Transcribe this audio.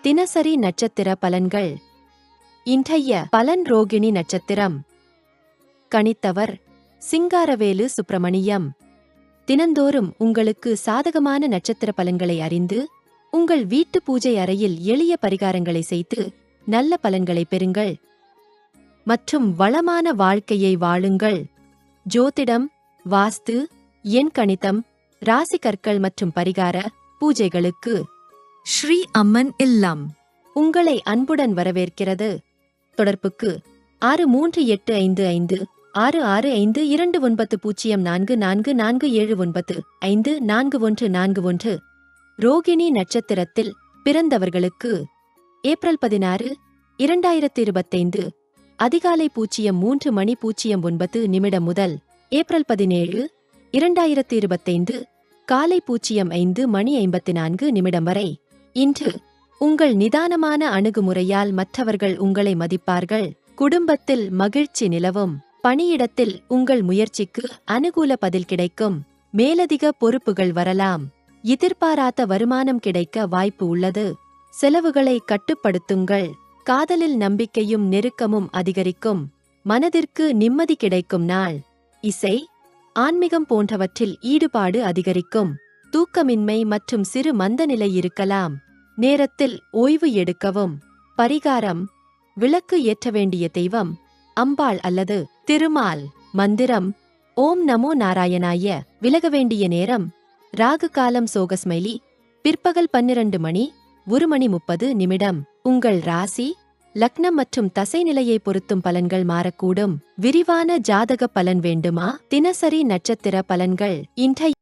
தினசரி நட்சத்திர பலன்கள். இன்றைய பலன் ரோகிணி நட்சத்திரம். கணித்தவர் சிங்காரவேலு சுப்பிரமணியம். தினந்தோறும் உங்களுக்கு சாதகமான நட்சத்திர பலன்களை அறிந்து உங்கள் வீட்டு பூஜை அறையில் எளிய பரிகாரங்களை செய்து நல்ல பலன்களை பெறுங்கள் மற்றும் வளமான வாழ்க்கையை வாழுங்கள். ஜோதிடம், வாஸ்து, எண் கணிதம், ராசி கற்கள் மற்றும் பரிகார பூஜைகளுக்கு ஸ்ரீ அம்மன் இல்லம் உங்களை அன்புடன் வரவேற்கிறது. தொடர்புக்கு 6385565294447479544141. ரோகிணி நட்சத்திரத்தில் பிறந்தவர்களுக்கு ஏப்ரல் 16, 2025 அதிகாலை 03:09 முதல் ஏப்ரல் 17, 2025 காலை 05:54 வரை. இன்று உங்கள் நிதானமான அணுகுமுறையால் மற்றவர்கள் உங்களை மதிப்பார்கள். குடும்பத்தில் மகிழ்ச்சி நிலவும். பணியிடத்தில் உங்கள் முயற்சிக்கு அனுகூல பதில் கிடைக்கும். மேலதிக பொறுப்புகள் வரலாம். எதிர்பாராத வருமானம் கிடைக்க வாய்ப்பு உள்ளது. செலவுகளை கட்டுப்படுத்துங்கள். காதலில் நம்பிக்கையும் நெருக்கமும் அதிகரிக்கும். மனதிற்கு நிம்மதி கிடைக்கும் நாள். இசை, ஆன்மீகம் போன்றவற்றில் ஈடுபாடு அதிகரிக்கும். தூக்கமின்மை மற்றும் சிறு மந்தநிலை இருக்கலாம். நேரத்தில் ஓய்வு எடுக்கவும். பரிகாரம்: விளக்கு ஏற்ற வேண்டிய தெய்வம் அம்பாள் அல்லது திருமால். மந்திரம்: ஓம் நமோ நாராயணாய. விலக வேண்டிய நேரம்: ராகு காலம் சோகஸ்மைலி பிற்பகல் 12:01:30. உங்கள் ராசி, லக்னம் மற்றும் தசை நிலையை பொருத்தும் பலன்கள் மாறக்கூடும். விரிவான ஜாதக பலன் வேண்டுமா? தினசரி நட்சத்திர பலன்கள். இன்றைய